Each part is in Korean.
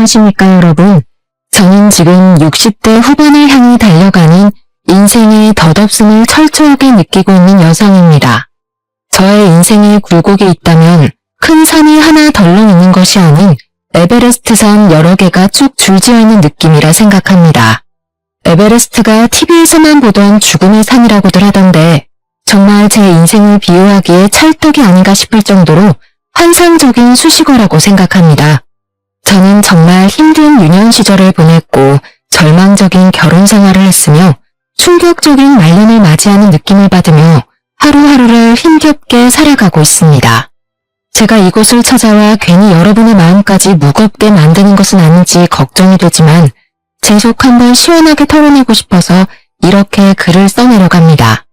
안녕하십니까 여러분. 저는 지금 60대 후반을 향해 달려가는 인생의 덧없음을 철저하게 느끼고 있는 여성입니다. 저의 인생에 굴곡이 있다면 큰 산이 하나 덜렁 있는 것이 아닌 에베레스트산 여러 개가 쭉 줄지어 있는 느낌이라 생각합니다. 에베레스트가 TV에서만 보던 죽음의 산이라고들 하던데 정말 제 인생을 비유하기에 찰떡이 아닌가 싶을 정도로 환상적인 수식어라고 생각합니다. 저는 정말 힘든 유년 시절을 보냈고 절망적인 결혼 생활을 했으며 충격적인 말년을 맞이하는 느낌을 받으며 하루하루를 힘겹게 살아가고 있습니다. 제가 이곳을 찾아와 괜히 여러분의 마음까지 무겁게 만드는 것은 아닌지 걱정이 되지만 제 속 한번 시원하게 털어내고 싶어서 이렇게 글을 써내려갑니다.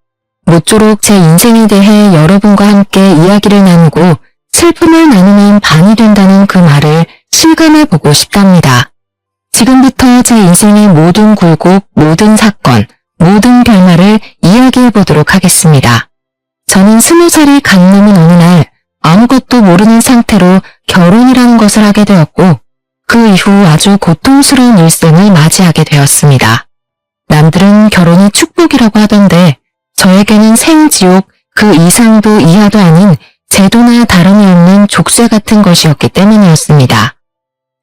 모쪼록 제 인생에 대해 여러분과 함께 이야기를 나누고 슬픔을 나누면 반이 된다는 그 말을 실감해보고 싶답니다. 지금부터 제 인생의 모든 굴곡, 모든 사건, 모든 결말을 이야기해보도록 하겠습니다. 저는 20살이 간 넘은 어느 날 아무것도 모르는 상태로 결혼이라는 것을 하게 되었고 그 이후 아주 고통스러운 일생을 맞이하게 되었습니다. 남들은 결혼이 축복이라고 하던데 저에게는 생지옥 그 이상도 이하도 아닌 제도나 다름이 없는 족쇄 같은 것이었기 때문이었습니다.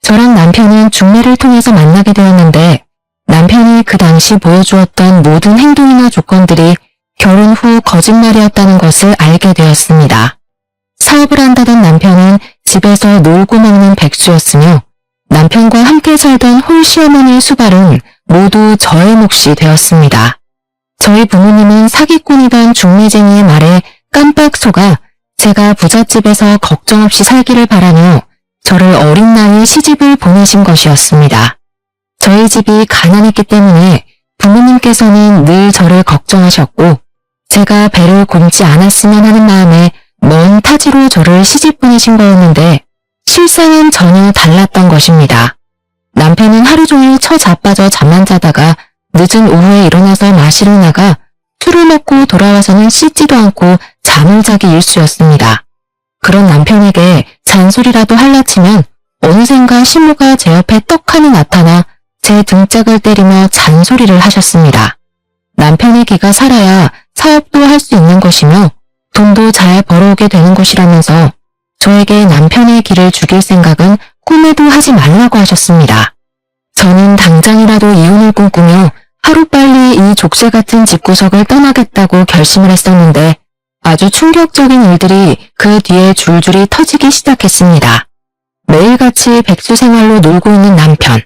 저랑 남편은 중매를 통해서 만나게 되었는데 남편이 그 당시 보여주었던 모든 행동이나 조건들이 결혼 후 거짓말이었다는 것을 알게 되었습니다. 사업을 한다던 남편은 집에서 놀고 먹는 백수였으며 남편과 함께 살던 홀시어머니의 수발은 모두 저의 몫이 되었습니다. 저희 부모님은 사기꾼이던 중매쟁이의 말에 깜빡 속아 제가 부잣집에서 걱정 없이 살기를 바라며 저를 어린 나이에 시집을 보내신 것이었습니다. 저희 집이 가난했기 때문에 부모님께서는 늘 저를 걱정하셨고 제가 배를 굼지 않았으면 하는 마음에 먼 타지로 저를 시집 보내신 거였는데 실상은 전혀 달랐던 것입니다. 남편은 하루 종일 처자빠져 잠만 자다가 늦은 오후에 일어나서 마시러 나가 술을 먹고 돌아와서는 씻지도 않고 잠을 자기 일쑤였습니다. 그런 남편에게 잔소리라도 할라치면 어느샌가 시모가 제 옆에 떡하니 나타나 제 등짝을 때리며 잔소리를 하셨습니다. 남편의 기가 살아야 사업도 할 수 있는 것이며 돈도 잘 벌어오게 되는 것이라면서 저에게 남편의 기를 죽일 생각은 꿈에도 하지 말라고 하셨습니다. 저는 당장이라도 이혼을 꿈꾸며 하루빨리 이 족쇄 같은 집구석을 떠나겠다고 결심을 했었는데 아주 충격적인 일들이 그 뒤에 줄줄이 터지기 시작했습니다. 매일같이 백수 생활로 놀고 있는 남편,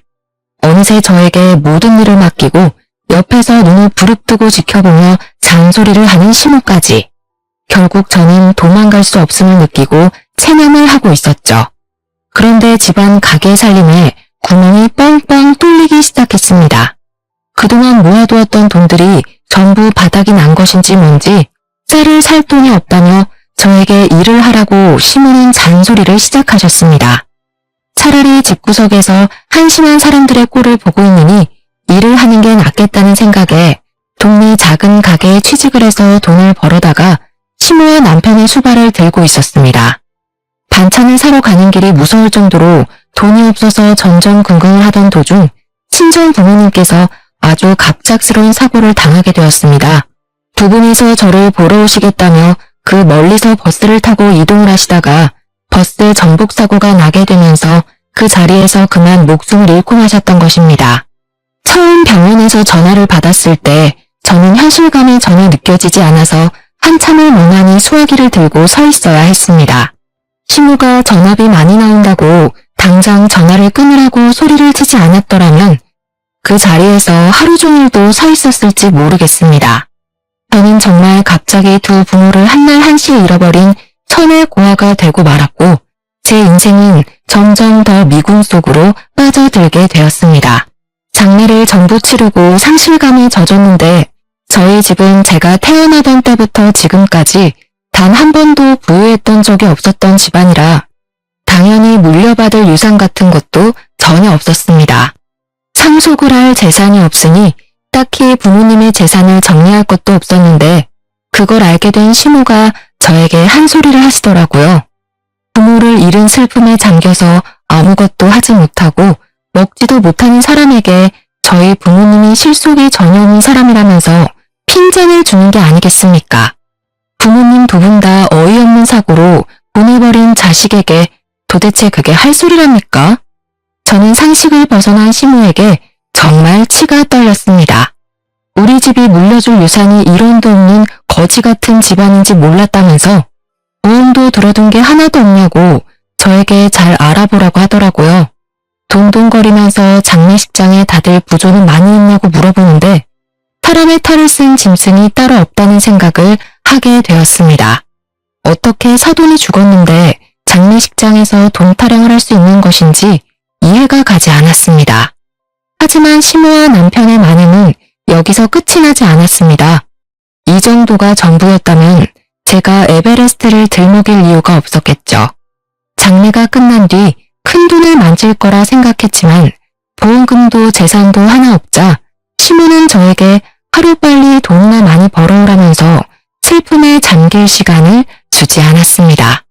어느새 저에게 모든 일을 맡기고 옆에서 눈을 부릅뜨고 지켜보며 잔소리를 하는 시모까지. 결국 저는 도망갈 수 없음을 느끼고 체면을 하고 있었죠. 그런데 집안 가게 살림에 구멍이 뻥뻥 뚫리기 시작했습니다. 그동안 모아두었던 돈들이 전부 바닥이 난 것인지 뭔지 쌀을 살 돈이 없다며 저에게 일을 하라고 시모는 잔소리를 시작하셨습니다. 차라리 집구석에서 한심한 사람들의 꼴을 보고 있느니 일을 하는 게 낫겠다는 생각에 동네 작은 가게에 취직을 해서 돈을 벌어다가 시모와 남편의 수발을 들고 있었습니다. 반찬을 사러 가는 길이 무서울 정도로 돈이 없어서 전전긍긍을 하던 도중 친정 부모님께서 아주 갑작스러운 사고를 당하게 되었습니다. 두 분이서 저를 보러 오시겠다며 그 멀리서 버스를 타고 이동을 하시다가 버스 전복 사고가 나게 되면서 그 자리에서 그만 목숨을 잃고 마셨던 것입니다. 처음 병원에서 전화를 받았을 때 저는 현실감이 전혀 느껴지지 않아서 한참을 멍하니 수화기를 들고 서 있어야 했습니다. 시모가 전압이 많이 나온다고 당장 전화를 끊으라고 소리를 치지 않았더라면 그 자리에서 하루 종일도 서 있었을지 모르겠습니다. 저는 정말 갑자기 두 부모를 한날 한시에 잃어버린 천의 고아가 되고 말았고 제 인생은 점점 더 미궁 속으로 빠져들게 되었습니다. 장례를 전부 치르고 상실감에 젖었는데 저희 집은 제가 태어나던 때부터 지금까지 단 한 번도 부유했던 적이 없었던 집안이라 당연히 물려받을 유산 같은 것도 전혀 없었습니다. 상속을 할 재산이 없으니 딱히 부모님의 재산을 정리할 것도 없었는데 그걸 알게 된 시모가 저에게 한 소리를 하시더라고요. 부모를 잃은 슬픔에 잠겨서 아무것도 하지 못하고 먹지도 못하는 사람에게 저희 부모님이 실속이 전혀 없는 사람이라면서 핀잔을 주는 게 아니겠습니까? 부모님 두 분 다 어이없는 사고로 보내버린 자식에게 도대체 그게 할 소리랍니까? 저는 상식을 벗어난 시모에게 정말 치가 떨렸습니다. 우리 집이 물려줄 유산이 1원도 없는 거지 같은 집안인지 몰랐다면서 보험도 들어둔 게 하나도 없냐고 저에게 잘 알아보라고 하더라고요. 동동거리면서 장례식장에 다들 부조는 많이 있냐고 물어보는데 사람의 탈을 쓴 짐승이 따로 없다는 생각을 하게 되었습니다. 어떻게 사돈이 죽었는데 장례식장에서 돈 타령을 할 수 있는 것인지 이해가 가지 않았습니다. 하지만 시모와 남편의 만행은 여기서 끝이 나지 않았습니다. 이 정도가 전부였다면 제가 에베레스트를 들먹일 이유가 없었겠죠. 장례가 끝난 뒤 큰 돈을 만질 거라 생각했지만 보험금도 재산도 하나 없자 시모는 저에게 하루빨리 돈이나 많이 벌어오라면서 슬픔에 잠길 시간을 주지 않았습니다.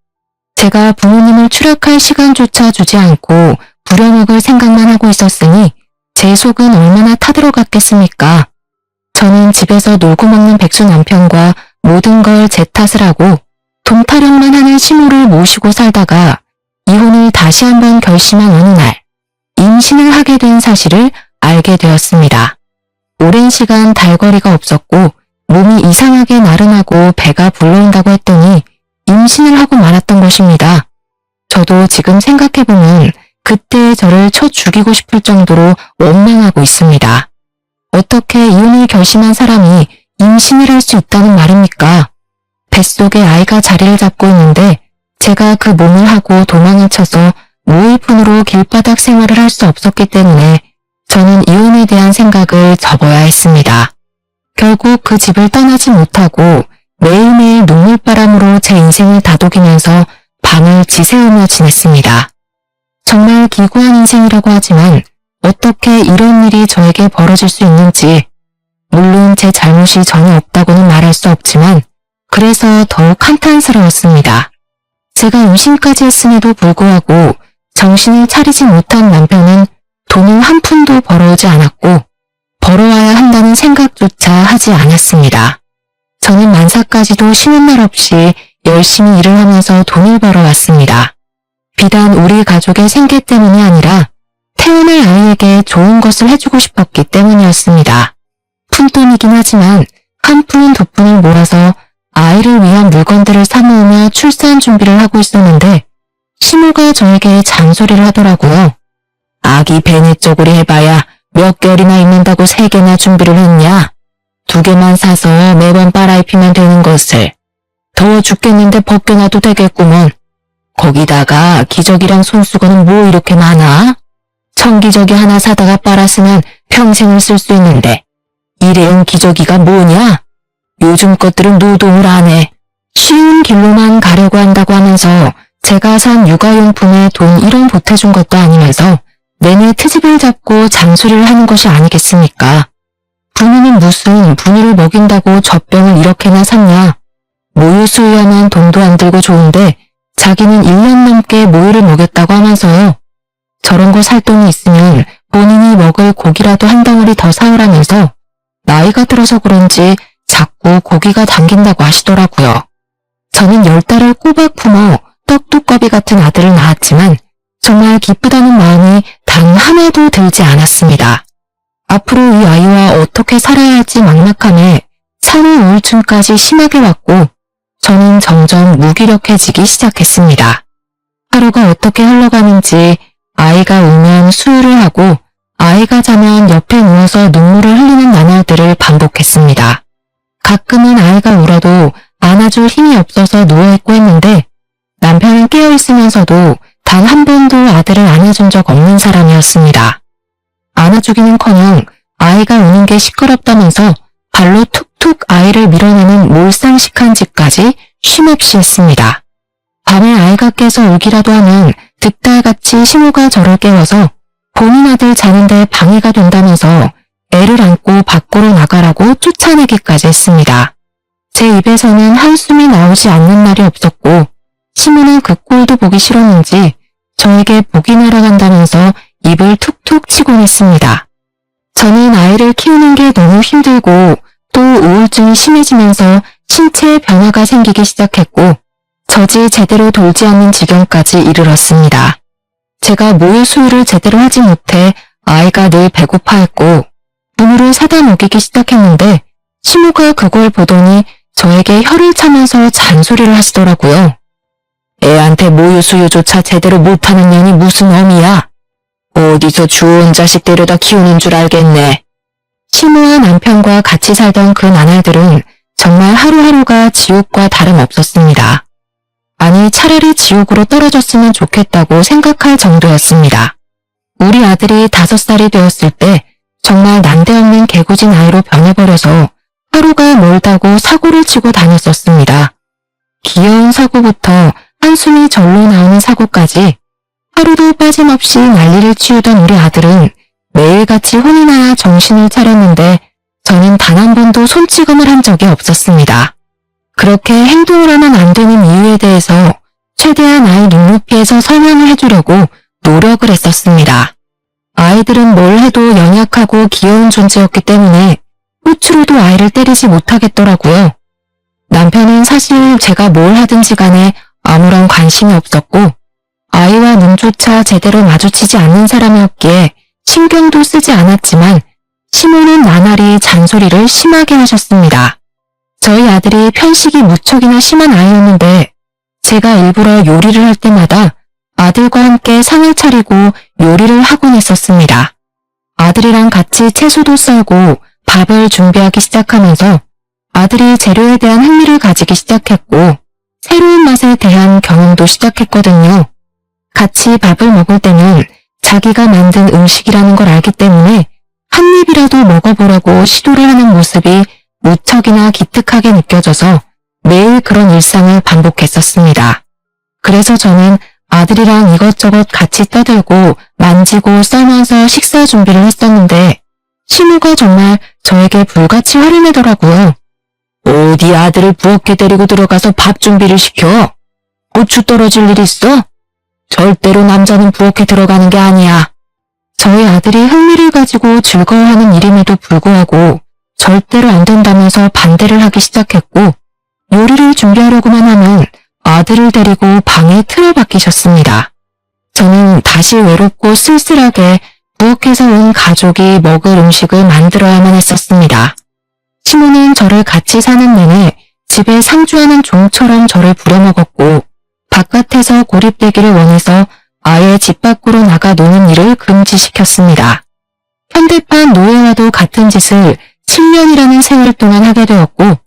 제가 부모님을 추락할 시간조차 주지 않고 부려먹을 생각만 하고 있었으니 제 속은 얼마나 타들어갔겠습니까? 저는 집에서 놀고 먹는 백수 남편과 모든 걸 제 탓을 하고 돈 타령만 하는 시모를 모시고 살다가 이혼을 다시 한번 결심한 어느 날 임신을 하게 된 사실을 알게 되었습니다. 오랜 시간 달거리가 없었고 몸이 이상하게 나른하고 배가 불러온다고 했더니 임신을 하고 말았던 것입니다. 저도 지금 생각해보면 그때의 저를 쳐 죽이고 싶을 정도로 원망하고 있습니다. 어떻게 이혼을 결심한 사람이 임신을 할 수 있다는 말입니까? 뱃속에 아이가 자리를 잡고 있는데 제가 그 몸을 하고 도망을 쳐서 무일푼으로 길바닥 생활을 할 수 없었기 때문에 저는 이혼에 대한 생각을 접어야 했습니다. 결국 그 집을 떠나지 못하고 매일매일 눈물바람으로 제 인생을 다독이면서 밤을 지새우며 지냈습니다. 정말 기구한 인생이라고 하지만 어떻게 이런 일이 저에게 벌어질 수 있는지, 물론 제 잘못이 전혀 없다고는 말할 수 없지만 그래서 더욱 한탄스러웠습니다. 제가 임신까지 했음에도 불구하고 정신을 차리지 못한 남편은 돈을 한 푼도 벌어오지 않았고 벌어와야 한다는 생각조차 하지 않았습니다. 저는 만사까지도 쉬는 날 없이 열심히 일을 하면서 돈을 벌어왔습니다. 비단 우리 가족의 생계 때문이 아니라 태어날 아이에게 좋은 것을 해주고 싶었기 때문이었습니다. 푼돈이긴 하지만 한 푼 두 푼을 몰아서 아이를 위한 물건들을 사모으며 출산 준비를 하고 있었는데 시모가 저에게 잔소리를 하더라고요. 아기 배내 쪼그리 해봐야 몇 개월이나 있는다고 3개나 준비를 했냐? 2개만 사서 매번 빨아입히면 되는 것을. 더워 죽겠는데 벗겨놔도 되겠구먼. 거기다가 기저귀랑 손수건은 뭐 이렇게 많아? 청기저귀 하나 사다가 빨았으면 평생을 쓸 수 있는데 일회용 기저귀가 뭐냐? 요즘 것들은 노동을 안 해. 쉬운 길로만 가려고 한다고 하면서 제가 산 육아용품에 돈 1원 보태준 것도 아니면서 내내 트집을 잡고 잔소리를 하는 것이 아니겠습니까? 분유는 무슨 분유를 먹인다고 젖병을 이렇게나 샀냐? 모유 수유하면 돈도 안 들고 좋은데 자기는 1년 넘게 모유를 먹였다고 하면서요. 저런 거 살 돈이 있으면 본인이 먹을 고기라도 한 덩어리 더 사오라면서 나이가 들어서 그런지 자꾸 고기가 당긴다고 하시더라고요. 저는 10달을 꼬박 품어 떡두꺼비 같은 아들을 낳았지만 정말 기쁘다는 마음이 단 하나도 들지 않았습니다. 앞으로 이 아이와 어떻게 살아야 할지 막막함에 산후 우울증까지 심하게 왔고 저는 점점 무기력해지기 시작했습니다. 하루가 어떻게 흘러가는지 아이가 울면 수유를 하고 아이가 자면 옆에 누워서 눈물을 흘리는 나날들을 반복했습니다. 가끔은 아이가 울어도 안아줄 힘이 없어서 누워있고 했는데 남편은 깨어있으면서도 단 한 번도 아들을 안아준 적 없는 사람이었습니다. 안아주기는커녕 아이가 우는 게 시끄럽다면서 발로 툭툭 아이를 밀어내는 몰상식한 짓까지 쉼없이 했습니다. 밤에 아이가 깨서 울기라도 하면 득달같이 시모가 저를 깨워서 본인 아들 자는데 방해가 된다면서 애를 안고 밖으로 나가라고 쫓아내기까지 했습니다. 제 입에서는 한숨이 나오지 않는 날이 없었고 시모는 그 꼴도 보기 싫었는지 저에게 복이 날아간다면서 입을 툭툭 힘들곤 했습니다. 저는 아이를 키우는 게 너무 힘들고 또 우울증이 심해지면서 신체에 변화가 생기기 시작했고 젖이 제대로 돌지 않는 지경까지 이르렀습니다. 제가 모유 수유를 제대로 하지 못해 아이가 늘 배고파했고 분유를 사다 먹이기 시작했는데 시모가 그걸 보더니 저에게 혀를 차면서 잔소리를 하시더라고요. 애한테 모유 수유조차 제대로 못하는 년이 무슨 어미야? 어디서 주운 자식 데려다 키우는 줄 알겠네. 시모와 남편과 같이 살던 그 나날들은 정말 하루하루가 지옥과 다름없었습니다. 아니 차라리 지옥으로 떨어졌으면 좋겠다고 생각할 정도였습니다. 우리 아들이 5살이 되었을 때 정말 난데없는 개구진 아이로 변해버려서 하루가 멀다고 사고를 치고 다녔었습니다. 귀여운 사고부터 한숨이 절로 나오는 사고까지 하루도 빠짐없이 난리를 치우던 우리 아들은 매일같이 혼이 나야 정신을 차렸는데 저는 단 한 번도 손찌검을 한 적이 없었습니다. 그렇게 행동을 하면 안 되는 이유에 대해서 최대한 아이 눈높이에서 설명을 해주려고 노력을 했었습니다. 아이들은 뭘 해도 연약하고 귀여운 존재였기 때문에 호출로도 아이를 때리지 못하겠더라고요. 남편은 사실 제가 뭘 하든지 간에 아무런 관심이 없었고 아이와 눈조차 제대로 마주치지 않는 사람이었기에 신경도 쓰지 않았지만 시모는 나날이 잔소리를 심하게 하셨습니다. 저희 아들이 편식이 무척이나 심한 아이였는데 제가 일부러 요리를 할 때마다 아들과 함께 상을 차리고 요리를 하곤 했었습니다. 아들이랑 같이 채소도 썰고 밥을 준비하기 시작하면서 아들이 재료에 대한 흥미를 가지기 시작했고 새로운 맛에 대한 경험도 시작했거든요. 같이 밥을 먹을 때는 자기가 만든 음식이라는 걸 알기 때문에 한 입이라도 먹어보려고 시도를 하는 모습이 무척이나 기특하게 느껴져서 매일 그런 일상을 반복했었습니다. 그래서 저는 아들이랑 이것저것 같이 떠들고 만지고 썰면서 식사 준비를 했었는데 시모가 정말 저에게 불같이 화를 내더라고요. 어디 아들을 부엌에 데리고 들어가서 밥 준비를 시켜? 고추 떨어질 일 있어? 절대로 남자는 부엌에 들어가는 게 아니야. 저희 아들이 흥미를 가지고 즐거워하는 일임에도 불구하고 절대로 안 된다면서 반대를 하기 시작했고 요리를 준비하려고만 하면 아들을 데리고 방에 틀어박히셨습니다. 저는 다시 외롭고 쓸쓸하게 부엌에서 온 가족이 먹을 음식을 만들어야만 했었습니다. 시모는 저를 같이 사는 내내 집에 상주하는 종처럼 저를 부려먹었고 바깥에서 고립되기를 원해서 아예 집 밖으로 나가 노는 일을 금지시켰습니다. 현대판 노예와도 같은 짓을 10년이라는 세월 동안 하게 되었고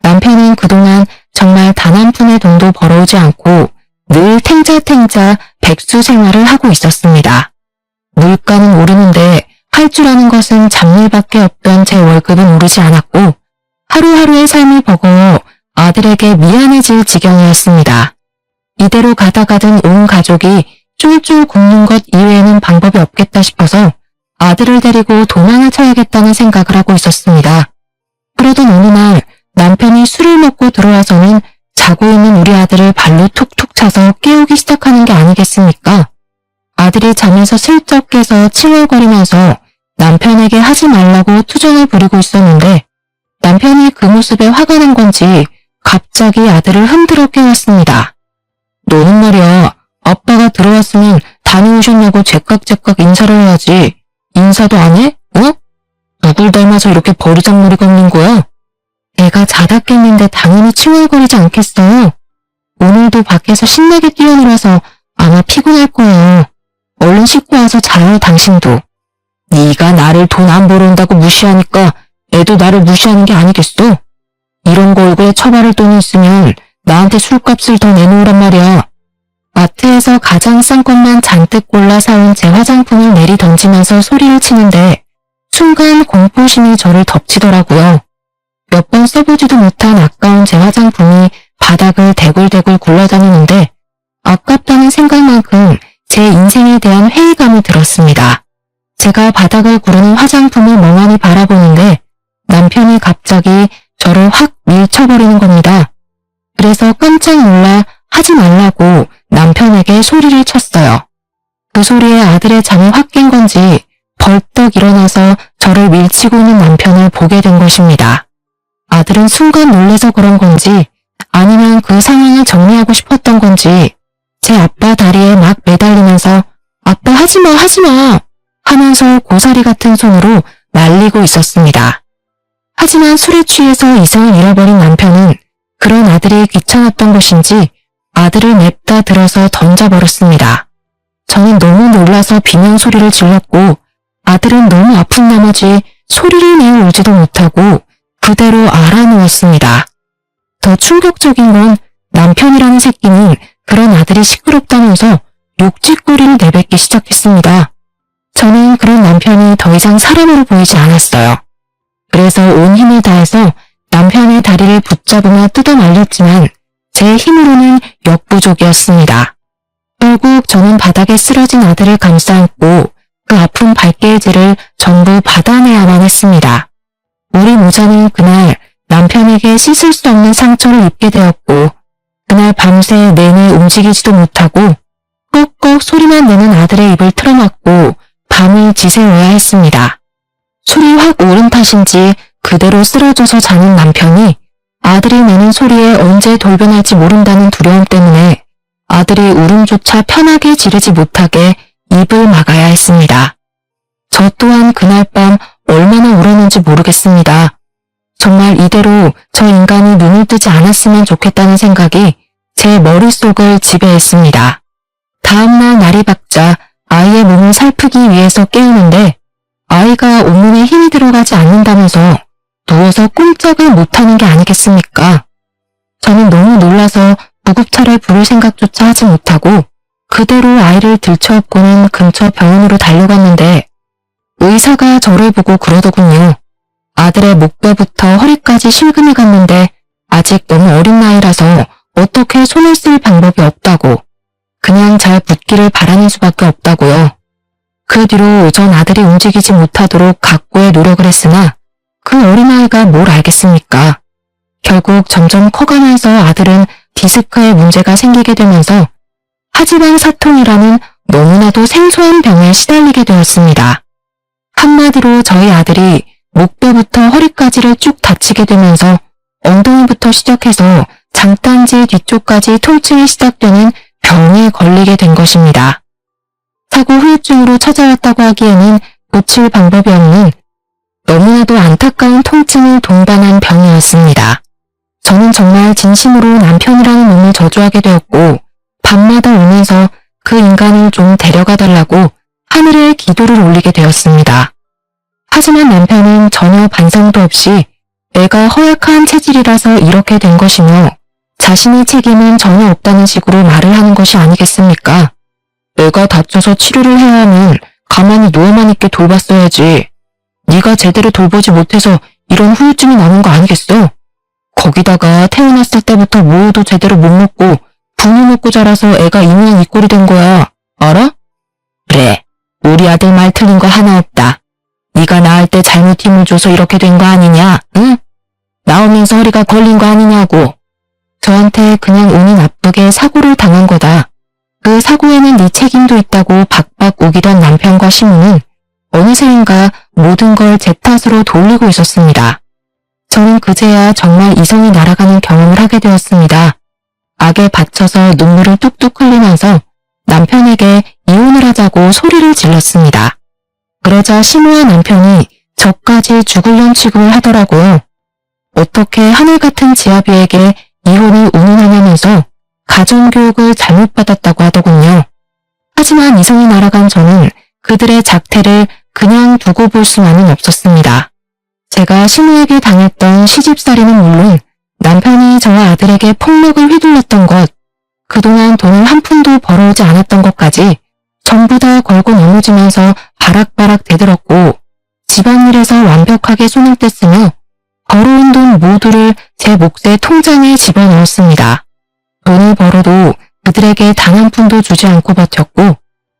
남편은 그동안 정말 단 한 푼의 돈도 벌어오지 않고 늘 탱자탱자 백수 생활을 하고 있었습니다. 물가는 오르는데 할 줄 아는 것은 잡일밖에 없던 제 월급은 오르지 않았고 하루하루의 삶이 버거워 아들에게 미안해질 지경이었습니다. 이대로 가다가든 온 가족이 쫄쫄 굶는 것 이외에는 방법이 없겠다 싶어서 아들을 데리고 도망을 쳐야겠다는 생각을 하고 있었습니다. 그러던 어느 날 남편이 술을 먹고 들어와서는 자고 있는 우리 아들을 발로 툭툭 차서 깨우기 시작하는 게 아니겠습니까? 아들이 잠에서 슬쩍 깨서 칭얼거리면서 남편에게 하지 말라고 투정을 부리고 있었는데 남편이 그 모습에 화가 난 건지 갑자기 아들을 흔들어 깨웠습니다. 너는 말이야, 아빠가 들어왔으면 다녀오셨냐고 제깍제깍 인사를 해야지. 인사도 안 해? 어? 누굴 닮아서 이렇게 버르장머리가 없는 거야? 애가 자다 깼는데 당연히 칭얼거리지 않겠어요. 오늘도 밖에서 신나게 뛰어놀아서 아마 피곤할 거예요. 얼른 씻고 와서 자요, 당신도. 네가 나를 돈 안 벌어온다고 무시하니까 애도 나를 무시하는 게 아니겠어? 이런 거 얼굴에 처바를 돈이 있으면 나한테 술값을 더 내놓으란 말이야. 마트에서 가장 싼 것만 잔뜩 골라 사온 제 화장품을 내리 던지면서 소리를 치는데 순간 공포심이 저를 덮치더라고요. 몇 번 써보지도 못한 아까운 제 화장품이 바닥을 대굴대굴 굴러다니는데 아깝다는 생각만큼 제 인생에 대한 회의감이 들었습니다. 제가 바닥을 구르는 화장품을 멍하니 바라보는데 남편이 갑자기 저를 확 밀쳐버리는 겁니다. 그래서 깜짝 놀라 하지 말라고 남편에게 소리를 쳤어요. 그 소리에 아들의 잠이 확 깬 건지 벌떡 일어나서 저를 밀치고 있는 남편을 보게 된 것입니다. 아들은 순간 놀라서 그런 건지 아니면 그 상황을 정리하고 싶었던 건지 제 아빠 다리에 막 매달리면서 아빠 하지마 하지마 하면서 고사리 같은 손으로 말리고 있었습니다. 하지만 술에 취해서 이성을 잃어버린 남편은 그런 아들이 귀찮았던 것인지 아들을 냅다 들어서 던져버렸습니다. 저는 너무 놀라서 비명 소리를 질렀고 아들은 너무 아픈 나머지 소리를 내어 울지도 못하고 그대로 알아누웠습니다. 더 충격적인 건 남편이라는 새끼는 그런 아들이 시끄럽다면서 욕짓거리를 내뱉기 시작했습니다. 저는 그런 남편이 더 이상 사람으로 보이지 않았어요. 그래서 온 힘을 다해서 남편의 다리를 붙잡으며 뜯어 말렸지만 제 힘으로는 역부족이었습니다. 결국 저는 바닥에 쓰러진 아들을 감싸안고 그 아픈 발길질을 전부 받아내야만 했습니다. 우리 모자는 그날 남편에게 씻을 수 없는 상처를 입게 되었고 그날 밤새 내내 움직이지도 못하고 꺽꺽 소리만 내는 아들의 입을 틀어막고 밤을 지새워야 했습니다. 술이 확 오른 탓인지 그대로 쓰러져서 자는 남편이 아들이 내는 소리에 언제 돌변할지 모른다는 두려움 때문에 아들이 울음조차 편하게 지르지 못하게 입을 막아야 했습니다. 저 또한 그날 밤 얼마나 울었는지 모르겠습니다. 정말 이대로 저 인간이 눈을 뜨지 않았으면 좋겠다는 생각이 제 머릿속을 지배했습니다. 다음날 날이 밝자 아이의 몸을 살피기 위해서 깨우는데 아이가 온몸에 힘이 들어가지 않는다면서 누워서 꼼짝을 못하는 게 아니겠습니까? 저는 너무 놀라서 구급차를 부를 생각조차 하지 못하고 그대로 아이를 들쳐업고는 근처 병원으로 달려갔는데 의사가 저를 보고 그러더군요. 아들의 목뼈부터 허리까지 실금이 갔는데 아직 너무 어린 나이라서 어떻게 손을 쓸 방법이 없다고 그냥 잘 붙기를 바라는 수밖에 없다고요. 그 뒤로 전 아들이 움직이지 못하도록 각고의 노력을 했으나 그 어린아이가 뭘 알겠습니까? 결국 점점 커가면서 아들은 디스크에 문제가 생기게 되면서 하지방 사통이라는 너무나도 생소한 병에 시달리게 되었습니다. 한마디로 저희 아들이 목뼈부터 허리까지를 쭉 다치게 되면서 엉덩이부터 시작해서 장딴지 뒤쪽까지 통증이 시작되는 병에 걸리게 된 것입니다. 사고 후유증으로 찾아왔다고 하기에는 고칠 방법이 없는 너무나도 안타까운 통증을 동반한 병이었습니다. 저는 정말 진심으로 남편이라는 놈을 저주하게 되었고 밤마다 울면서 그 인간을 좀 데려가 달라고 하늘에 기도를 올리게 되었습니다. 하지만 남편은 전혀 반성도 없이 애가 허약한 체질이라서 이렇게 된 것이며 자신의 책임은 전혀 없다는 식으로 말을 하는 것이 아니겠습니까? 애가 다쳐서 치료를 해야 하면 가만히 누워만 있게 돌봤어야지. 네가 제대로 돌보지 못해서 이런 후유증이 나는 거 아니겠어? 거기다가 태어났을 때부터 뭐도 제대로 못 먹고 분유 먹고 자라서 애가 이 모양 이 꼴이 된 거야. 알아? 그래, 우리 아들 말 틀린 거 하나 없다. 네가 낳을 때 잘못 힘을 줘서 이렇게 된 거 아니냐? 응? 나오면서 허리가 걸린 거 아니냐고. 저한테 그냥 운이 나쁘게 사고를 당한 거다. 그 사고에는 네 책임도 있다고 박박 우기던 남편과 시모는 어느새인가 모든 걸 제 탓으로 돌리고 있었습니다. 저는 그제야 정말 이성이 날아가는 경험을 하게 되었습니다. 악에 받쳐서 눈물을 뚝뚝 흘리면서 남편에게 이혼을 하자고 소리를 질렀습니다. 그러자 시모와 남편이 저까지 죽을년 취급을 하더라고요. 어떻게 하늘 같은 제 아비에게 이혼을 운운하냐면서 가정교육을 잘못 받았다고 하더군요. 하지만 이성이 날아간 저는 그들의 작태를 그냥 두고 볼 수만은 없었습니다. 제가 시모에게 당했던 시집살이는 물론 남편이 저와 아들에게 폭력을 휘둘렀던 것, 그동안 돈을 한 푼도 벌어오지 않았던 것까지 전부 다 걸고 넘어지면서 바락바락 대들었고 집안일에서 완벽하게 손을 뗐으며 벌어온 돈 모두를 제 몫의 통장에 집어넣었습니다. 돈을 벌어도 그들에게 단 한 푼도 주지 않고 버텼고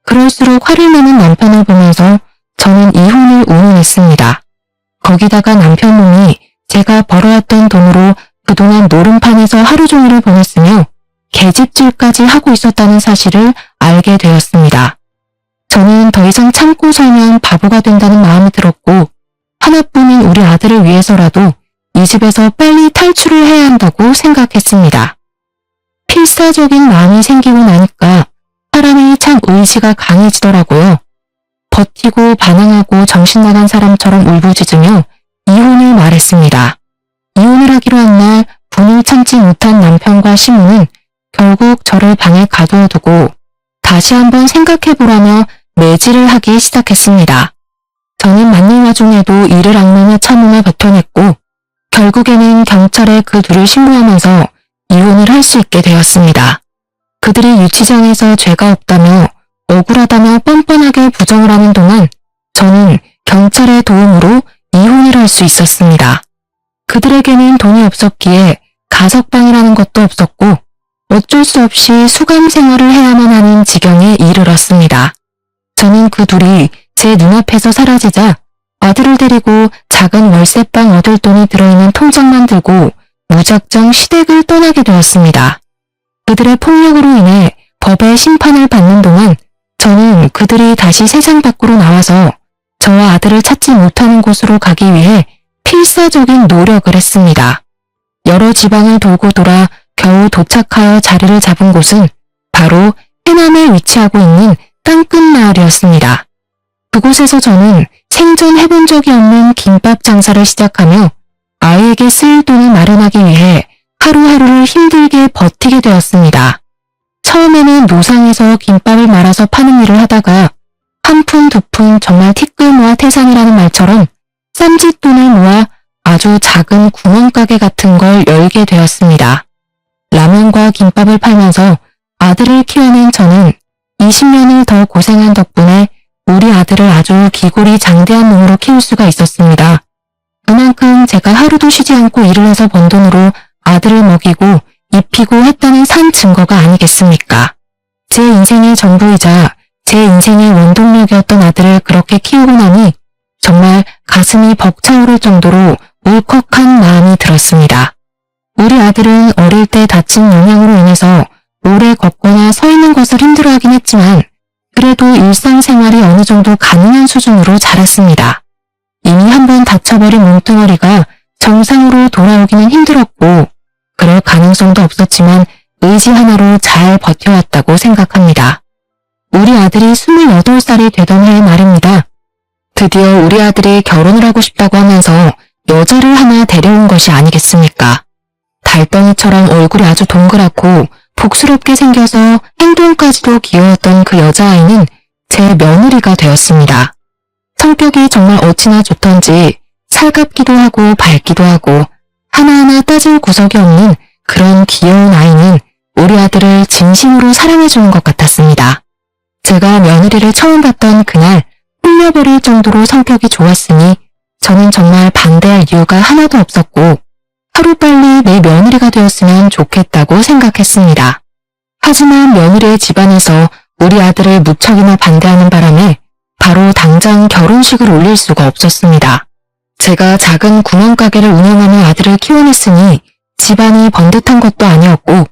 그럴수록 화를 내는 남편을 보면서 저는 이혼을 운운했습니다. 거기다가 남편 놈이 제가 벌어왔던 돈으로 그동안 노름판에서 하루 종일을 보냈으며 계집질까지 하고 있었다는 사실을 알게 되었습니다. 저는 더 이상 참고 살면 바보가 된다는 마음이 들었고 하나뿐인 우리 아들을 위해서라도 이 집에서 빨리 탈출을 해야 한다고 생각했습니다. 필사적인 마음이 생기고 나니까 사람이 참 의지가 강해지더라고요. 버티고 반항하고 정신나간 사람처럼 울부짖으며 이혼을 말했습니다. 이혼을 하기로 한 날 분을 참지 못한 남편과 시모는 결국 저를 방에 가두어두고 다시 한번 생각해보라며 매질을 하기 시작했습니다. 저는 맞는 와중에도 이를 악물며 참으며 버텨냈고 결국에는 경찰에 그 둘을 신고하면서 이혼을 할 수 있게 되었습니다. 그들이 유치장에서 죄가 없다며 억울하다며 뻔뻔하게 부정을 하는 동안 저는 경찰의 도움으로 이혼을 할 수 있었습니다. 그들에게는 돈이 없었기에 가석방이라는 것도 없었고 어쩔 수 없이 수감 생활을 해야만 하는 지경에 이르렀습니다. 저는 그 둘이 제 눈앞에서 사라지자 아들을 데리고 작은 월세방 얻을 돈이 들어있는 통장만 들고 무작정 시댁을 떠나게 되었습니다. 그들의 폭력으로 인해 법의 심판을 받는 동안 저는 그들이 다시 세상 밖으로 나와서 저와 아들을 찾지 못하는 곳으로 가기 위해 필사적인 노력을 했습니다. 여러 지방을 돌고 돌아 겨우 도착하여 자리를 잡은 곳은 바로 해남에 위치하고 있는 땅끝 마을이었습니다. 그곳에서 저는 생전 해본 적이 없는 김밥 장사를 시작하며 아이에게 쓸 돈을 마련하기 위해 하루하루를 힘들게 버티게 되었습니다. 처음에는 노상에서 김밥을 말아서 파는 일을 하다가 한 푼 두 푼 정말 티끌 모아 태산이라는 말처럼 쌈짓돈을 모아 아주 작은 구멍가게 같은 걸 열게 되었습니다. 라면과 김밥을 팔면서 아들을 키워낸 저는 20년을 더 고생한 덕분에 우리 아들을 아주 기골이 장대한 놈으로 키울 수가 있었습니다. 그만큼 제가 하루도 쉬지 않고 일을 해서 번 돈으로 아들을 먹이고 입히고 했다는 산 증거가 아니겠습니까? 제 인생의 전부이자 제 인생의 원동력이었던 아들을 그렇게 키우고 나니 정말 가슴이 벅차오를 정도로 울컥한 마음이 들었습니다. 우리 아들은 어릴 때 다친 영향으로 인해서 오래 걷거나 서 있는 것을 힘들어하긴 했지만 그래도 일상생활이 어느 정도 가능한 수준으로 자랐습니다. 이미 한번 다쳐버린 몸뚱어리가 정상으로 돌아오기는 힘들었고 그럴 가능성도 없었지만 의지 하나로 잘 버텨왔다고 생각합니다. 우리 아들이 28살이 되던 해의 말입니다. 드디어 우리 아들이 결혼을 하고 싶다고 하면서 여자를 하나 데려온 것이 아니겠습니까? 달덩이처럼 얼굴이 아주 동그랗고 복스럽게 생겨서 행동까지도 귀여웠던 그 여자아이는 제 며느리가 되었습니다. 성격이 정말 어찌나 좋던지 살갑기도 하고 밝기도 하고 하나하나 따질 구석이 없는 그런 귀여운 아이는 우리 아들을 진심으로 사랑해주는 것 같았습니다. 제가 며느리를 처음 봤던 그날 흘려버릴 정도로 성격이 좋았으니 저는 정말 반대할 이유가 하나도 없었고 하루빨리 내 며느리가 되었으면 좋겠다고 생각했습니다. 하지만 며느리의 집안에서 우리 아들을 무척이나 반대하는 바람에 바로 당장 결혼식을 올릴 수가 없었습니다. 제가 작은 구멍가게를 운영하며 아들을 키워냈으니 집안이 번듯한 것도 아니었고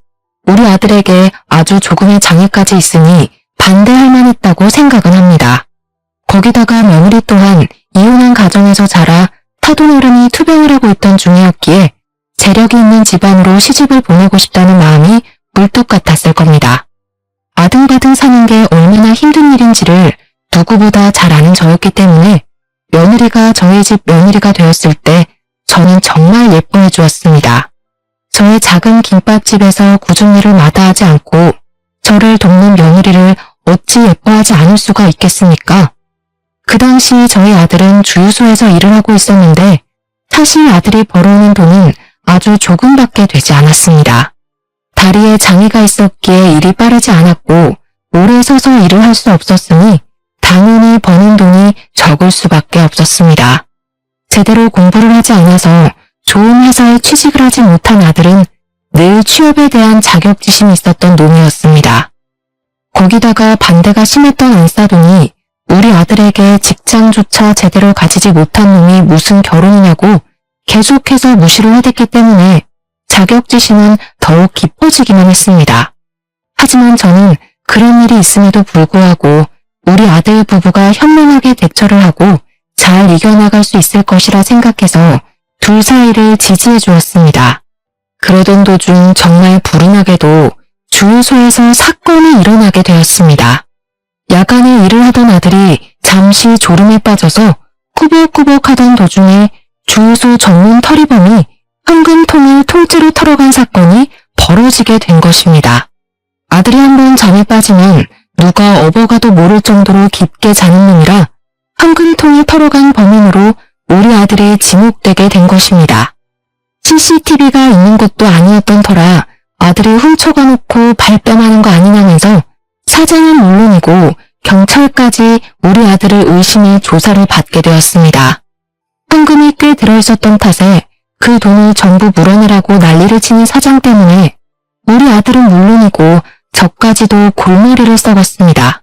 우리 아들에게 아주 조금의 장애까지 있으니 반대할 만했다고 생각은 합니다. 거기다가 며느리 또한 이혼한 가정에서 자라 타도나름이 투병을 하고 있던 중이었기에 재력이 있는 집안으로 시집을 보내고 싶다는 마음이 물뚝 같았을 겁니다. 아등바등 사는 게 얼마나 힘든 일인지를 누구보다 잘 아는 저였기 때문에 며느리가 저희 집 며느리가 되었을 때 저는 정말 예뻐해 주었습니다. 저의 작은 김밥집에서 굳은 일을 마다하지 않고 저를 돕는 며느리를 어찌 예뻐하지 않을 수가 있겠습니까? 그 당시 저희 아들은 주유소에서 일을 하고 있었는데 사실 아들이 벌어오는 돈은 아주 조금밖에 되지 않았습니다. 다리에 장애가 있었기에 일이 빠르지 않았고 오래 서서 일을 할 수 없었으니 당연히 버는 돈이 적을 수밖에 없었습니다. 제대로 공부를 하지 않아서 좋은 회사에 취직을 하지 못한 아들은 늘 취업에 대한 자격지심이 있었던 놈이었습니다. 거기다가 반대가 심했던 안싸돈이 우리 아들에게 직장조차 제대로 가지지 못한 놈이 무슨 결혼이냐고 계속해서 무시를 해댔기 때문에 자격지심은 더욱 깊어지기만 했습니다. 하지만 저는 그런 일이 있음에도 불구하고 우리 아들 부부가 현명하게 대처를 하고 잘 이겨나갈 수 있을 것이라 생각해서 둘 사이를 지지해 주었습니다. 그러던 도중 정말 불운하게도 주유소에서 사건이 일어나게 되었습니다. 야간에 일을 하던 아들이 잠시 졸음에 빠져서 꾸벅꾸벅 하던 도중에 주유소 전문 털이범이 현금통을 통째로 털어간 사건이 벌어지게 된 것입니다. 아들이 한번 잠에 빠지면 누가 업어가도 모를 정도로 깊게 자는 놈이라 현금통을 털어간 범인으로 우리 아들이 지목되게 된 것입니다. CCTV가 있는 것도 아니었던 터라 아들이 훔쳐가 놓고 발뺌하는 거 아니냐면서 사장은 물론이고 경찰까지 우리 아들을 의심해 조사를 받게 되었습니다. 현금이 꽤 들어있었던 탓에 그 돈을 전부 물어내라고 난리를 치는 사장 때문에 우리 아들은 물론이고 저까지도 골머리를 썩었습니다.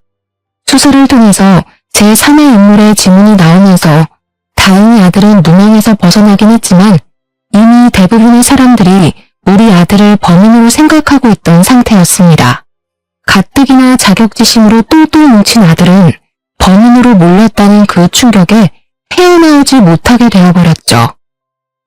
수사를 통해서 제3의 인물의 지문이 나오면서 다행히 아들은 누명에서 벗어나긴 했지만 이미 대부분의 사람들이 우리 아들을 범인으로 생각하고 있던 상태였습니다. 가뜩이나 자격지심으로 똘똘 뭉친 아들은 범인으로 몰렸다는 그 충격에 헤어나오지 못하게 되어버렸죠.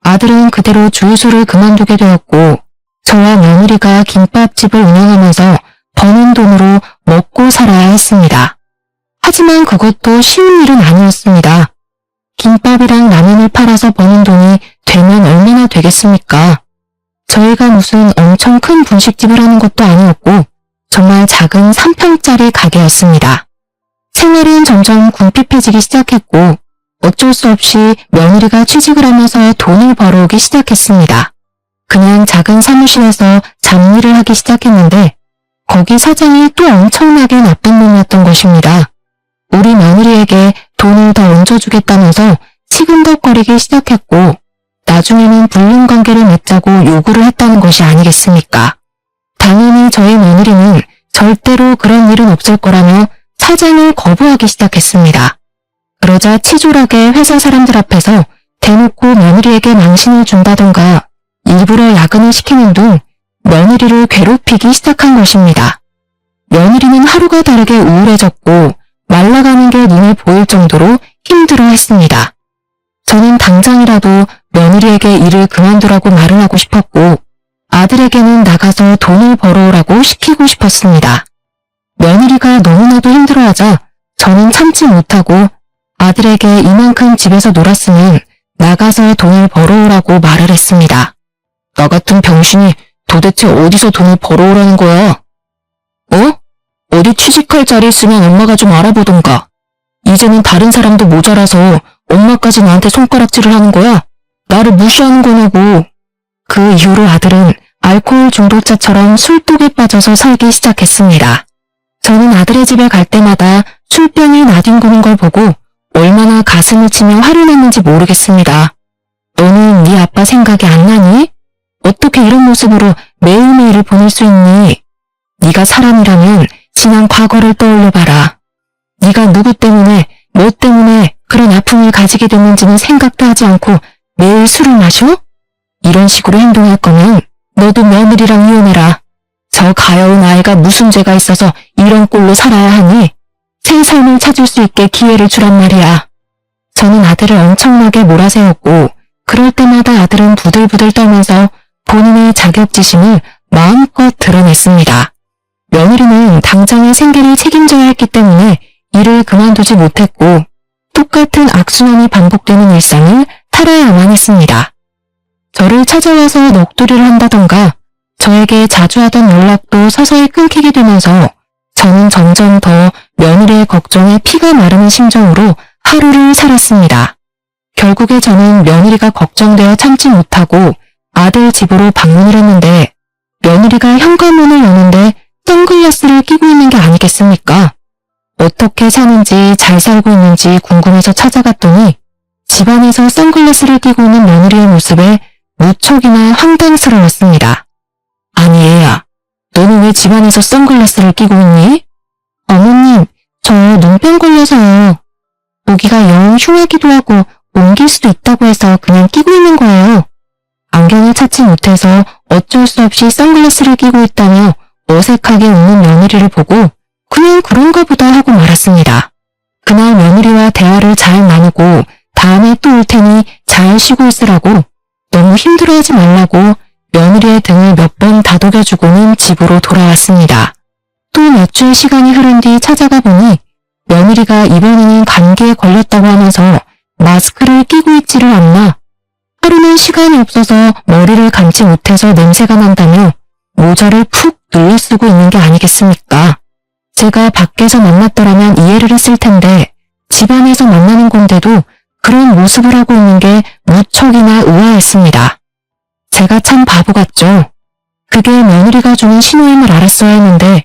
아들은 그대로 주유소를 그만두게 되었고 저와 며느리가 김밥집을 운영하면서 버는 돈으로 먹고 살아야 했습니다. 하지만 그것도 쉬운 일은 아니었습니다. 김밥이랑 라면을 팔아서 버는 돈이 되면 얼마나 되겠습니까? 저희가 무슨 엄청 큰 분식집을 하는 것도 아니었고 정말 작은 3평짜리 가게였습니다. 생활은 점점 궁핍해지기 시작했고 어쩔 수 없이 며느리가 취직을 하면서 돈을 벌어오기 시작했습니다. 그냥 작은 사무실에서 잡일을 하기 시작했는데 거기 사장이 또 엄청나게 나쁜 놈이었던 것입니다. 우리 며느리에게 돈을 더 얹어주겠다면서 치근덕거리기 시작했고 나중에는 불륜관계를 맺자고 요구를 했다는 것이 아니겠습니까? 당연히 저희 며느리는 절대로 그런 일은 없을 거라며 사장을 거부하기 시작했습니다. 그러자 치졸하게 회사 사람들 앞에서 대놓고 며느리에게 망신을 준다던가 일부러 야근을 시키는 등 며느리를 괴롭히기 시작한 것입니다. 며느리는 하루가 다르게 우울해졌고 말라가는 게 눈에 보일 정도로 힘들어했습니다. 저는 당장이라도 며느리에게 일을 그만두라고 말을 하고 싶었고 아들에게는 나가서 돈을 벌어오라고 시키고 싶었습니다. 며느리가 너무나도 힘들어하자 저는 참지 못하고 아들에게 이만큼 집에서 놀았으면 나가서 돈을 벌어오라고 말을 했습니다. 나 같은 병신이 도대체 어디서 돈을 벌어오라는 거야? 어디 취직할 자리 있으면 엄마가 좀 알아보던가. 이제는 다른 사람도 모자라서 엄마까지 나한테 손가락질을 하는 거야? 나를 무시하는 거냐고. 그 이후로 아들은 알코올 중독자처럼 술독에 빠져서 살기 시작했습니다. 저는 아들의 집에 갈 때마다 술병이 나뒹구는 걸 보고 얼마나 가슴을 치며 화를 냈는지 모르겠습니다. 너는 네 아빠 생각이 안 나니? 어떻게 이런 모습으로 매일매일을 보낼 수 있니? 네가 사람이라면 지난 과거를 떠올려봐라. 네가 누구 때문에, 뭐 때문에 그런 아픔을 가지게 됐는지는 생각도 하지 않고 매일 술을 마셔? 이런 식으로 행동할 거면 너도 며느리랑 이혼해라. 저 가여운 아이가 무슨 죄가 있어서 이런 꼴로 살아야 하니? 새 삶을 찾을 수 있게 기회를 주란 말이야. 저는 아들을 엄청나게 몰아세웠고 그럴 때마다 아들은 부들부들 떨면서 본인의 자격지심을 마음껏 드러냈습니다. 며느리는 당장의 생계를 책임져야 했기 때문에 일을 그만두지 못했고 똑같은 악순환이 반복되는 일상을 살아야만 했습니다. 저를 찾아와서 넋두리를 한다던가 저에게 자주 하던 연락도 서서히 끊기게 되면서 저는 점점 더 며느리의 걱정에 피가 마르는 심정으로 하루를 살았습니다. 결국에 저는 며느리가 걱정되어 참지 못하고 아들 집으로 방문을 했는데 며느리가 현관문을 여는데 선글라스를 끼고 있는 게 아니겠습니까? 어떻게 사는지 잘 살고 있는지 궁금해서 찾아갔더니 집안에서 선글라스를 끼고 있는 며느리의 모습에 무척이나 황당스러웠습니다. 아니 얘야, 너는 왜 집안에서 선글라스를 끼고 있니? 어머님, 저 눈병 걸려서요. 보기가 영 흉하기도 하고 옮길 수도 있다고 해서 그냥 끼고 있는 거예요. 안경을 찾지 못해서 어쩔 수 없이 선글라스를 끼고 있다며 어색하게 웃는 며느리를 보고 그냥 그런가 보다 하고 말았습니다. 그날 며느리와 대화를 잘 나누고 다음에 또 올 테니 잘 쉬고 있으라고, 너무 힘들어하지 말라고 며느리의 등을 몇 번 다독여주고는 집으로 돌아왔습니다. 또 몇 주의 시간이 흐른 뒤 찾아가 보니 며느리가 이번에는 감기에 걸렸다고 하면서 마스크를 끼고 있지를 않나, 하루는 시간이 없어서 머리를 감지 못해서 냄새가 난다며 모자를 푹 눌러 쓰고 있는 게 아니겠습니까? 제가 밖에서 만났더라면 이해를 했을 텐데 집안에서 만나는 건데도 그런 모습을 하고 있는 게 무척이나 의아했습니다. 제가 참 바보 같죠? 그게 며느리가 주는 신호임을 알았어야 했는데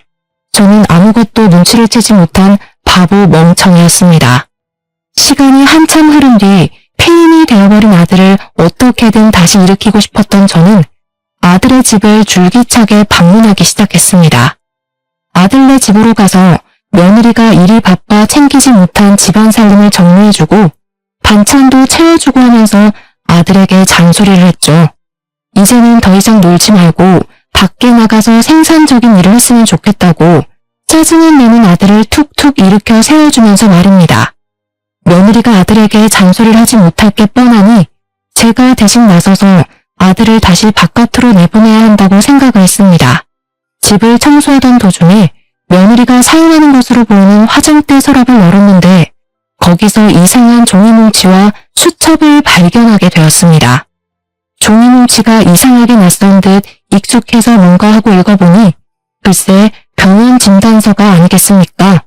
저는 아무것도 눈치를 채지 못한 바보 멍청이였습니다. 시간이 한참 흐른 뒤 폐인이 되어버린 아들을 어떻게든 다시 일으키고 싶었던 저는 아들의 집을 줄기차게 방문하기 시작했습니다. 아들네 집으로 가서 며느리가 일이 바빠 챙기지 못한 집안 살림을 정리해주고 반찬도 채워주고 하면서 아들에게 잔소리를 했죠. 이제는 더 이상 놀지 말고 밖에 나가서 생산적인 일을 했으면 좋겠다고 짜증을 내는 아들을 툭툭 일으켜 세워주면서 말입니다. 며느리가 아들에게 잔소리를 하지 못할 게 뻔하니 제가 대신 나서서 아들을 다시 바깥으로 내보내야 한다고 생각을 했습니다. 집을 청소하던 도중에 며느리가 사용하는 것으로 보이는 화장대 서랍을 열었는데 거기서 이상한 종이뭉치와 수첩을 발견하게 되었습니다. 종이뭉치가 이상하게 낯선 듯 익숙해서 뭔가 하고 읽어보니 글쎄 병원 진단서가 아니겠습니까?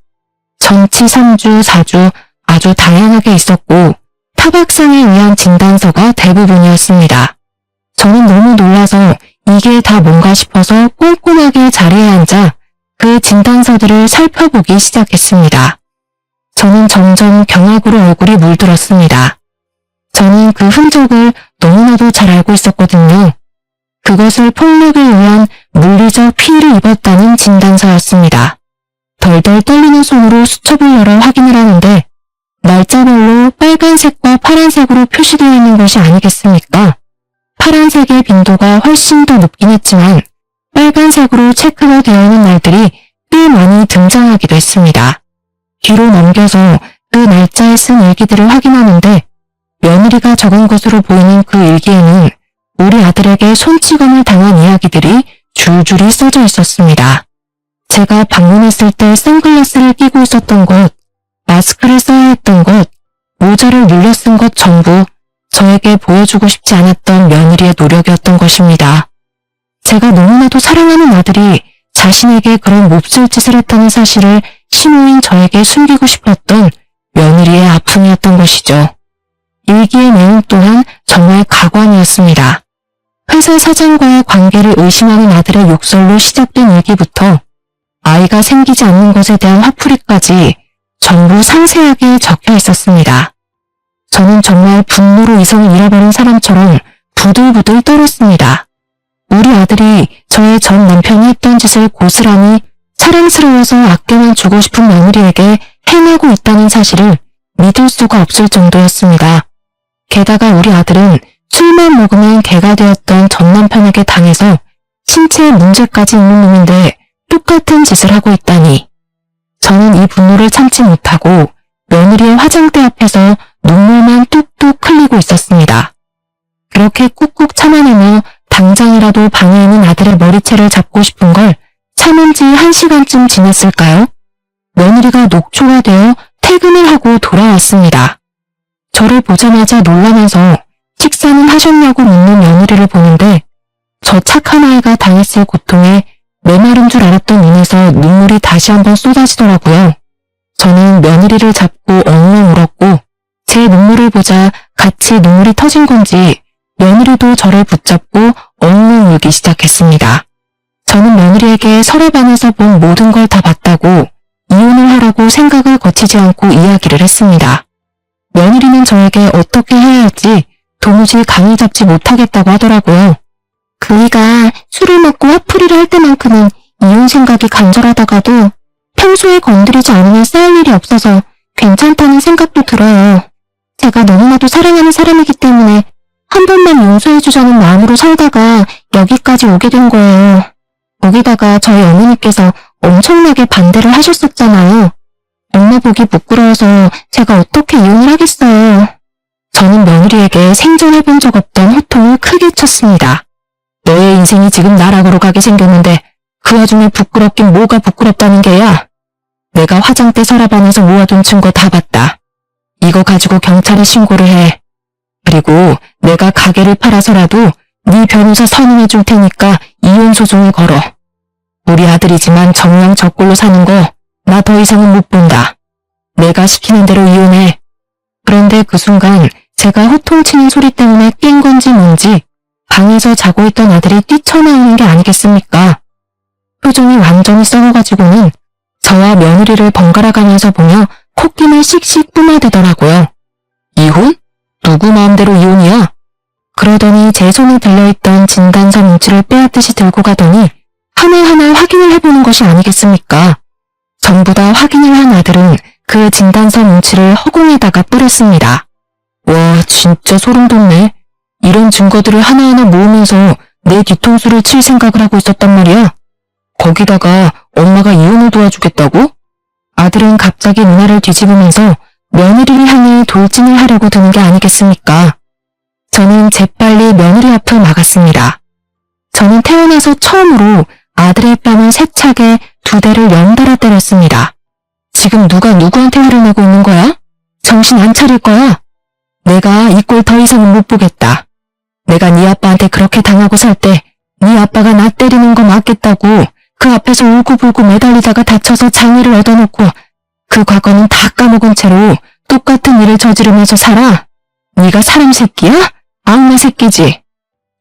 전치 3주, 4주 아주 다양하게 있었고 타박상에 의한 진단서가 대부분이었습니다. 저는 너무 놀라서 이게 다 뭔가 싶어서 꼼꼼하게 자리에 앉아 그 진단서들을 살펴보기 시작했습니다. 저는 점점 경악으로 얼굴이 물들었습니다. 저는 그 흔적을 너무나도 잘 알고 있었거든요. 그것을 폭력에 의한 물리적 피해를 입었다는 진단서였습니다. 덜덜 떨리는 손으로 수첩을 열어 확인을 하는데 날짜별로 빨간색과 파란색으로 표시되어 있는 것이 아니겠습니까? 파란색의 빈도가 훨씬 더 높긴 했지만 빨간색으로 체크가 되어 있는 날들이 꽤 많이 등장하기도 했습니다. 뒤로 넘겨서 그 날짜에 쓴 일기들을 확인하는데 며느리가 적은 것으로 보이는 그 일기에는 우리 아들에게 손찌검을 당한 이야기들이 줄줄이 써져 있었습니다. 제가 방문했을 때 선글라스를 끼고 있었던 것, 마스크를 써야 했던 것, 모자를 눌려 쓴 것 전부 저에게 보여주고 싶지 않았던 며느리의 노력이었던 것입니다. 제가 너무나도 사랑하는 아들이 자신에게 그런 몹쓸 짓을 했다는 사실을 신호인 저에게 숨기고 싶었던 며느리의 아픔이었던 것이죠. 일기의 내용 또한 정말 가관이었습니다. 회사 사장과의 관계를 의심하는 아들의 욕설로 시작된 일기부터 아이가 생기지 않는 것에 대한 화풀이까지 전부 상세하게 적혀 있었습니다. 저는 정말 분노로 이성을 잃어버린 사람처럼 부들부들 떨었습니다. 우리 아들이 저의 전 남편이 했던 짓을 고스란히 사랑스러워서 아껴만 주고 싶은 며느리에게 행하고 있다는 사실을 믿을 수가 없을 정도였습니다. 게다가 우리 아들은 술만 먹으면 개가 되었던 전 남편에게 당해서 신체에 문제까지 있는 놈인데 똑같은 짓을 하고 있다니. 저는 이 분노를 참지 못하고 며느리의 화장대 앞에서 눈물만 뚝뚝 흘리고 있었습니다. 그렇게 꾹꾹 참아내며 당장이라도 방에 있는 아들의 머리채를 잡고 싶은 걸 참은 지 1시간쯤 지났을까요? 며느리가 녹초가 되어 퇴근을 하고 돌아왔습니다. 저를 보자마자 놀라면서 식사는 하셨냐고 묻는 며느리를 보는데 저 착한 아이가 당했을 고통에 메마른 줄 알았던 눈에서 눈물이 다시 한번 쏟아지더라고요. 저는 며느리를 잡고 엉엉 울었고 제 눈물을 보자 같이 눈물이 터진 건지 며느리도 저를 붙잡고 엉엉 울기 시작했습니다. 저는 며느리에게 서랍 안에서 본 모든 걸 다 봤다고 이혼을 하라고 생각을 거치지 않고 이야기를 했습니다. 며느리는 저에게 어떻게 해야 할지 도무지 감을 잡지 못하겠다고 하더라고요. 그이가 술을 먹고 화풀이를 할 때만큼은 이혼 생각이 간절하다가도 평소에 건드리지 않으면 쌓일 일이 없어서 괜찮다는 생각도 들어요. 제가 너무나도 사랑하는 사람이기 때문에 한 번만 용서해주자는 마음으로 살다가 여기까지 오게 된 거예요. 거기다가 저희 어머니께서 엄청나게 반대를 하셨었잖아요. 엄마 보기 부끄러워서 제가 어떻게 이혼을 하겠어요. 저는 며느리에게 생전해본 적 없던 호통을 크게 쳤습니다. 너의 인생이 지금 나락으로 가게 생겼는데 그 와중에 부끄럽긴 뭐가 부끄럽다는 게야. 내가 화장대 서랍 안에서 모아둔 증거 다 봤다. 이거 가지고 경찰에 신고를 해. 그리고 내가 가게를 팔아서라도 네 변호사 선임해 줄 테니까 이혼 소송을 걸어. 우리 아들이지만 정녕 저꼴로 사는 거 나 더 이상은 못 본다. 내가 시키는 대로 이혼해. 그런데 그 순간 제가 호통치는 소리 때문에 깬 건지 뭔지 방에서 자고 있던 아들이 뛰쳐나오는 게 아니겠습니까? 표정이 완전히 썩어가지고는 저와 며느리를 번갈아 가면서 보며 콧김을 씩씩 뿜어대더라고요. 이혼? 누구 마음대로 이혼이야? 그러더니 제 손에 들려있던 진단서 뭉치를 빼앗듯이 들고 가더니 하나하나 확인을 해보는 것이 아니겠습니까? 전부 다 확인을 한 아들은 그 진단서 뭉치를 허공에다가 뿌렸습니다. 와, 진짜 소름 돋네. 이런 증거들을 하나하나 모으면서 내 뒤통수를 칠 생각을 하고 있었단 말이야. 거기다가 엄마가 이혼을 도와주겠다고? 아들은 갑자기 누나를 뒤집으면서 며느리를 향해 돌진을 하려고 드는 게 아니겠습니까? 저는 재빨리 며느리 앞을 막았습니다. 저는 태어나서 처음으로 아들의 뺨을 세차게 2대를 연달아 때렸습니다. 지금 누가 누구한테 화를 내고 있는 거야? 정신 안 차릴 거야? 내가 이 꼴 더 이상은 못 보겠다. 내가 네 아빠한테 그렇게 당하고 살 때 네 아빠가 나 때리는 거 맞겠다고 그 앞에서 울고불고 매달리다가 다쳐서 장애를 얻어놓고 그 과거는 다 까먹은 채로 똑같은 일을 저지르면서 살아? 네가 사람 새끼야? 악마 새끼지.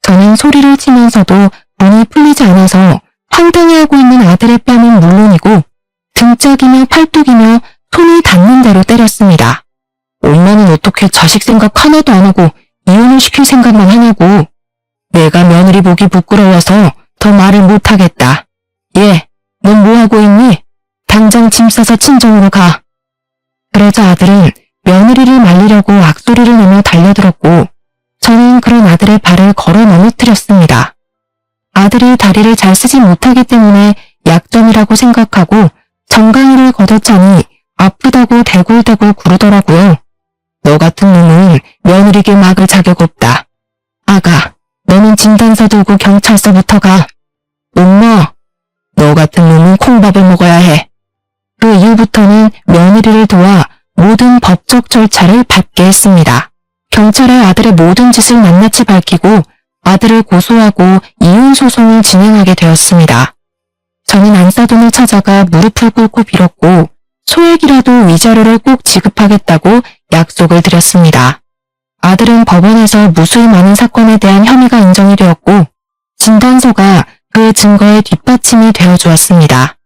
저는 소리를 치면서도 문이 풀리지 않아서 황당해하고 있는 아들의 뺨은 물론이고 등짝이며 팔뚝이며 손을 닿는 대로 때렸습니다. 엄마는 어떻게 자식 생각 하나도 안 하고 이혼을 시킬 생각만 하냐고. 내가 며느리 보기 부끄러워서 더 말을 못하겠다. 얘, 넌 뭐하고 있니? 당장 짐 싸서 친정으로 가. 그러자 아들은 며느리를 말리려고 악소리를 내며 달려들었고 저는 그런 아들의 발을 걸어 넘어뜨렸습니다. 아들이 다리를 잘 쓰지 못하기 때문에 약점이라고 생각하고 정강이를 걷어차니 아프다고 대굴대굴 구르더라고요. 너 같은 놈은 며느리게 막을 자격 없다. 아가, 너는 진단서 들고 경찰서부터 가. 엄마, 너 같은 놈은 콩밥을 먹어야 해. 그 이후부터는 며느리를 도와 모든 법적 절차를 밟게 했습니다. 경찰에 아들의 모든 짓을 낱낱이 밝히고 아들을 고소하고 이혼 소송을 진행하게 되었습니다. 저는 안사돈을 찾아가 무릎을 꿇고 빌었고 소액이라도 위자료를 꼭 지급하겠다고 약속을 드렸습니다. 아들은 법원에서 무수히 많은 사건에 대한 혐의가 인정이 되었고 진단서가 그 증거의 뒷받침이 되어주었습니다.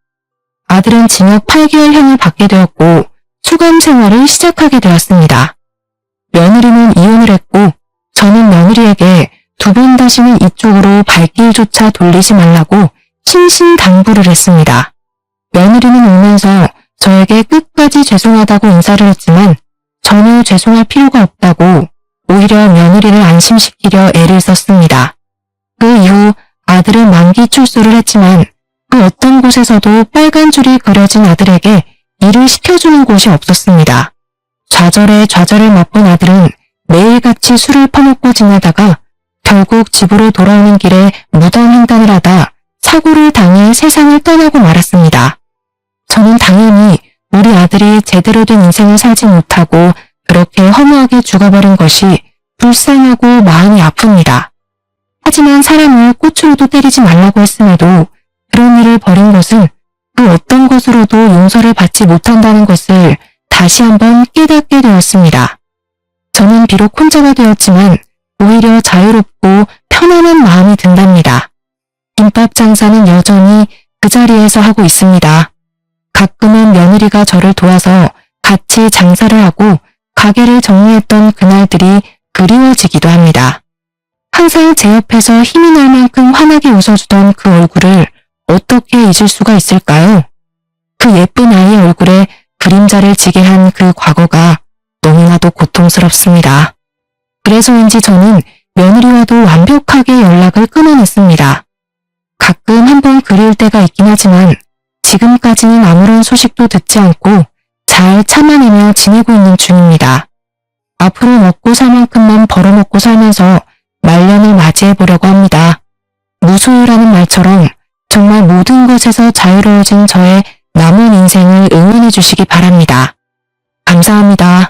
아들은 징역 8개월형을 받게 되었고 수감 생활을 시작하게 되었습니다. 며느리는 이혼을 했고 저는 며느리에게 2번 다시는 이쪽으로 발길조차 돌리지 말라고 신신당부를 했습니다. 며느리는 울면서 저에게 끝까지 죄송하다고 인사를 했지만 전혀 죄송할 필요가 없다고 오히려 며느리를 안심시키려 애를 썼습니다. 그 이후 아들은 만기 출소를 했지만 그 어떤 곳에서도 빨간 줄이 그려진 아들에게 일을 시켜주는 곳이 없었습니다. 좌절에 좌절을 맛본 아들은 매일같이 술을 퍼먹고 지내다가 결국 집으로 돌아오는 길에 무단횡단을 하다 사고를 당해 세상을 떠나고 말았습니다. 저는 당연히 우리 아들이 제대로 된 인생을 살지 못하고 그렇게 허무하게 죽어버린 것이 불쌍하고 마음이 아픕니다. 하지만 사람을 꽃으로도 때리지 말라고 했음에도 그런 일을 벌인 것은 그 어떤 것으로도 용서를 받지 못한다는 것을 다시 한번 깨닫게 되었습니다. 저는 비록 혼자가 되었지만 오히려 자유롭고 편안한 마음이 든답니다. 김밥 장사는 여전히 그 자리에서 하고 있습니다. 가끔은 며느리가 저를 도와서 같이 장사를 하고 가게를 정리했던 그날들이 그리워지기도 합니다. 항상 제 옆에서 힘이 날 만큼 환하게 웃어주던 그 얼굴을 어떻게 잊을 수가 있을까요? 그 예쁜 아이의 얼굴에 그림자를 지게 한 그 과거가 너무나도 고통스럽습니다. 그래서인지 저는 며느리와도 완벽하게 연락을 끊어냈습니다. 가끔 한번 그리울 때가 있긴 하지만 지금까지는 아무런 소식도 듣지 않고 잘 참아내며 지내고 있는 중입니다. 앞으로 먹고 살 만큼만 벌어먹고 살면서 말년을 맞이해보려고 합니다. 무소유라는 말처럼 정말 모든 것에서 자유로워진 저의 남은 인생을 응원해 주시기 바랍니다. 감사합니다.